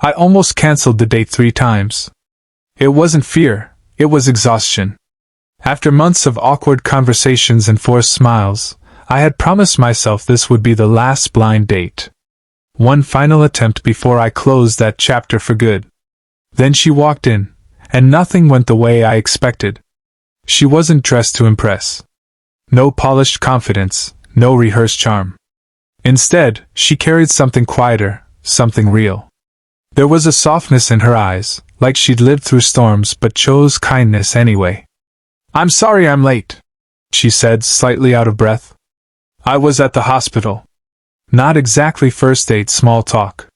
I almost canceled the date 3 times. It wasn't fear, it was exhaustion. After months of awkward conversations and forced smiles, I had promised myself this would be the last blind date. One final attempt before I closed that chapter for good. Then she walked in, and nothing went the way I expected. She wasn't dressed to impress. No polished confidence, no rehearsed charm. Instead, she carried something quieter, something real. There was a softness in her eyes, like she'd lived through storms but chose kindness anyway. "I'm sorry I'm late," she said, slightly out of breath. "I was at the hospital." Not exactly first date small talk.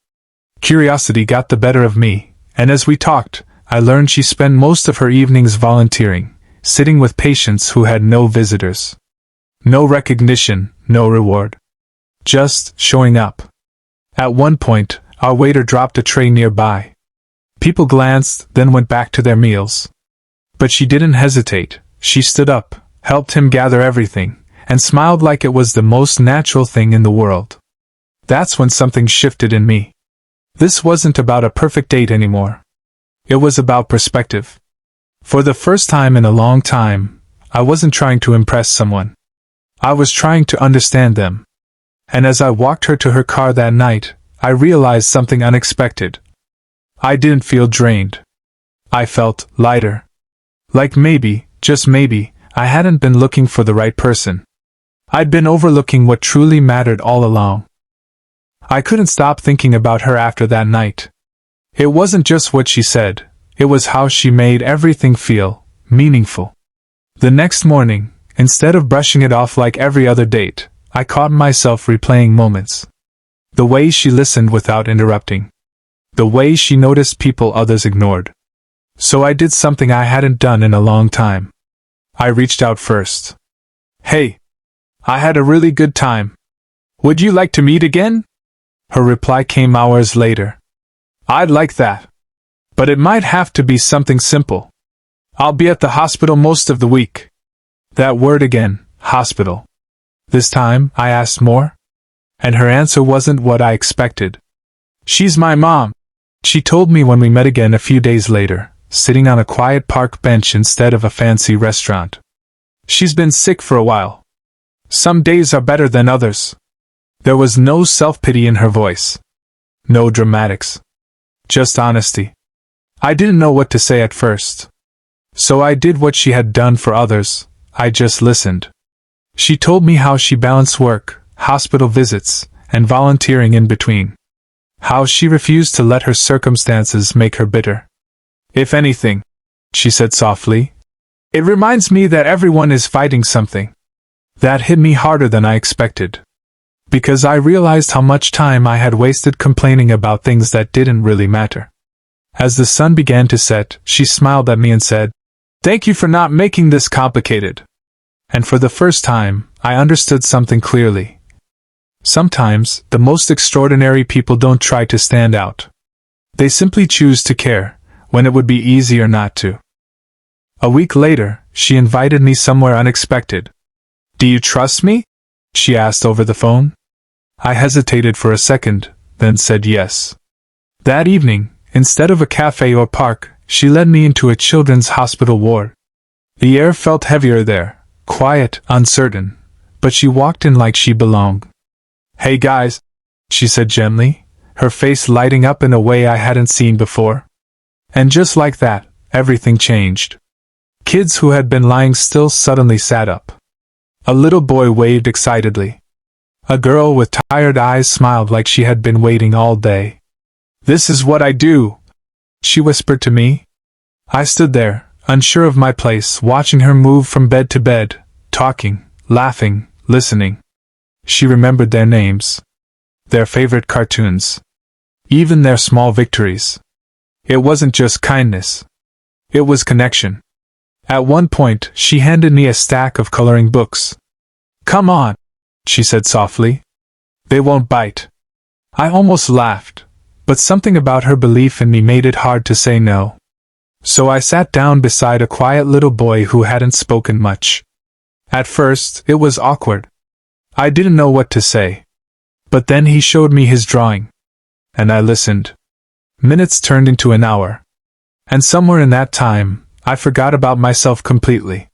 Curiosity got the better of me, and as we talked, I learned she spent most of her evenings volunteering, sitting with patients who had no visitors. No recognition, no reward. Just showing up. At one point, our waiter dropped a tray nearby. People glanced, then went back to their meals. But she didn't hesitate. She stood up, helped him gather everything, and smiled like it was the most natural thing in the world. That's when something shifted in me. This wasn't about a perfect date anymore. It was about perspective. For the first time in a long time, I wasn't trying to impress someone. I was trying to understand them. And as I walked her to her car that night, I realized something unexpected. I didn't feel drained. I felt lighter. Like maybe, just maybe, I hadn't been looking for the right person. I'd been overlooking what truly mattered all along. I couldn't stop thinking about her after that night. It wasn't just what she said, it was how she made everything feel meaningful. The next morning, instead of brushing it off like every other date, I caught myself replaying moments. The way she listened without interrupting. The way she noticed people others ignored. So I did something I hadn't done in a long time. I reached out first. "Hey, I had a really good time. Would you like to meet again?" Her reply came hours later. "I'd like that. But it might have to be something simple. I'll be at the hospital most of the week." That word again, hospital. This time, I asked more. And her answer wasn't what I expected. "She's my mom," she told me when we met again a few days later, sitting on a quiet park bench instead of a fancy restaurant. "She's been sick for a while. Some days are better than others." There was no self-pity in her voice. No dramatics. Just honesty. I didn't know what to say at first. So I did what she had done for others. I just listened. She told me how she balanced work, hospital visits, and volunteering in between. How she refused to let her circumstances make her bitter. "If anything," she said softly, "it reminds me that everyone is fighting something." That hit me harder than I expected. Because I realized how much time I had wasted complaining about things that didn't really matter. As the sun began to set, she smiled at me and said, "Thank you for not making this complicated." And for the first time, I understood something clearly. Sometimes, the most extraordinary people don't try to stand out. They simply choose to care, when it would be easier not to. A week later, she invited me somewhere unexpected. "Do you trust me?" she asked over the phone. I hesitated for a second, then said yes. That evening, instead of a cafe or park, she led me into a children's hospital ward. The air felt heavier there, quiet, uncertain, but she walked in like she belonged. "Hey guys," she said gently, her face lighting up in a way I hadn't seen before. And just like that, everything changed. Kids who had been lying still suddenly sat up. A little boy waved excitedly. A girl with tired eyes smiled like she had been waiting all day. "This is what I do," she whispered to me. I stood there, unsure of my place, watching her move from bed to bed, talking, laughing, listening. She remembered their names, their favorite cartoons, even their small victories. It wasn't just kindness. It was connection. At one point, she handed me a stack of coloring books. "Come on," she said softly. "They won't bite." I almost laughed, but something about her belief in me made it hard to say no. So I sat down beside a quiet little boy who hadn't spoken much. At first, it was awkward. I didn't know what to say. But then he showed me his drawing. And I listened. Minutes turned into an hour. And somewhere in that time, I forgot about myself completely.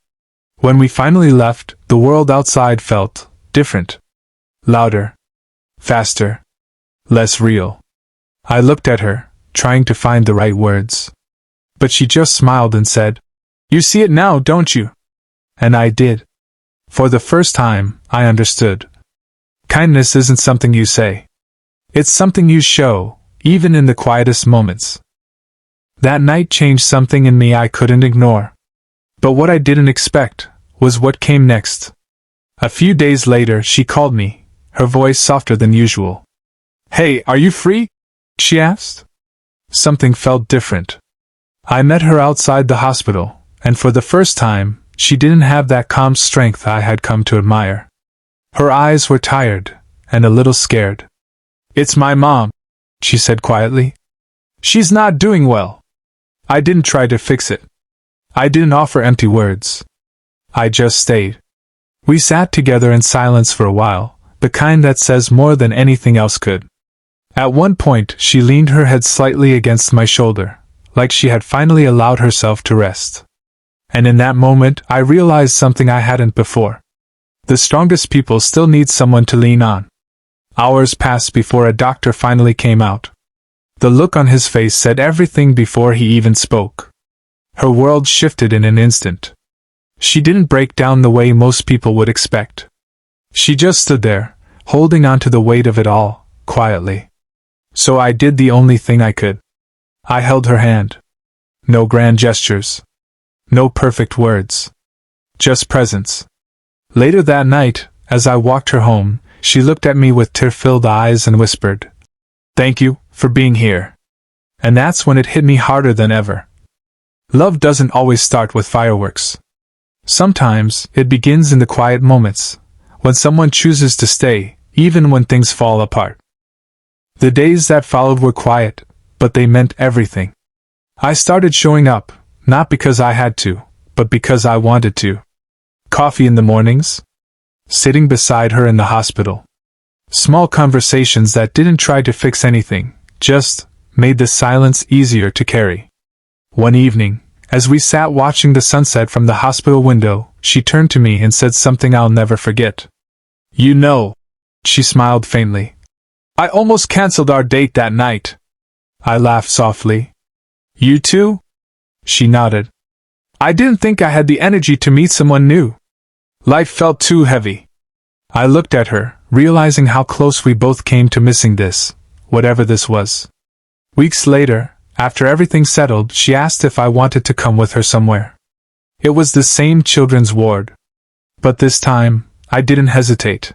When we finally left, the world outside felt different. Louder. Faster. Less real. I looked at her, trying to find the right words. But she just smiled and said, "You see it now, don't you?" And I did. For the first time, I understood. Kindness isn't something you say. It's something you show, even in the quietest moments. That night changed something in me I couldn't ignore. But what I didn't expect was what came next. A few days later, she called me, her voice softer than usual. "Hey, are you free?" she asked. Something felt different. I met her outside the hospital, and for the first time, she didn't have that calm strength I had come to admire. Her eyes were tired, and a little scared. "It's my mom," she said quietly. "She's not doing well." I didn't try to fix it. I didn't offer empty words. I just stayed. We sat together in silence for a while, the kind that says more than anything else could. At one point, she leaned her head slightly against my shoulder, like she had finally allowed herself to rest. And in that moment, I realized something I hadn't before. The strongest people still need someone to lean on. Hours passed before a doctor finally came out. The look on his face said everything before he even spoke. Her world shifted in an instant. She didn't break down the way most people would expect. She just stood there, holding on to the weight of it all, quietly. So I did the only thing I could. I held her hand. No grand gestures. No perfect words. Just presence. Later that night, as I walked her home, she looked at me with tear-filled eyes and whispered, "Thank you for being here." And that's when it hit me harder than ever. Love doesn't always start with fireworks. Sometimes, it begins in the quiet moments, when someone chooses to stay, even when things fall apart. The days that followed were quiet, but they meant everything. I started showing up, not because I had to, but because I wanted to. Coffee in the mornings. Sitting beside her in the hospital. Small conversations that didn't try to fix anything, just made the silence easier to carry. One evening, as we sat watching the sunset from the hospital window, she turned to me and said something I'll never forget. "You know," she smiled faintly, "I almost canceled our date that night." I laughed softly. "You too?" She nodded. "I didn't think I had the energy to meet someone new. Life felt too heavy." I looked at her, realizing how close we both came to missing this, whatever this was. Weeks later, after everything settled, she asked if I wanted to come with her somewhere. It was the same children's ward. But this time, I didn't hesitate.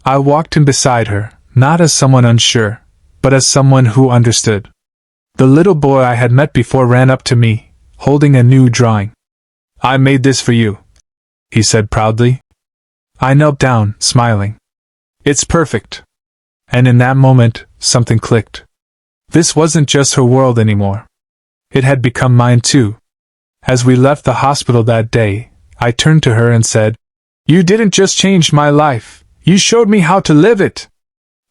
I walked in beside her, not as someone unsure, but as someone who understood. The little boy I had met before ran up to me, holding a new drawing. "I made this for you," he said proudly. I knelt down, smiling. "It's perfect." And in that moment, something clicked. This wasn't just her world anymore. It had become mine too. As we left the hospital that day, I turned to her and said, "You didn't just change my life, you showed me how to live it."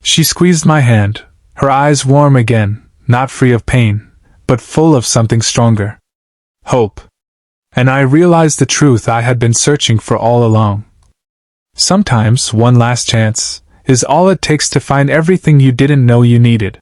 She squeezed my hand, her eyes warm again, not free of pain, but full of something stronger. Hope. And I realized the truth I had been searching for all along. Sometimes one last chance is all it takes to find everything you didn't know you needed.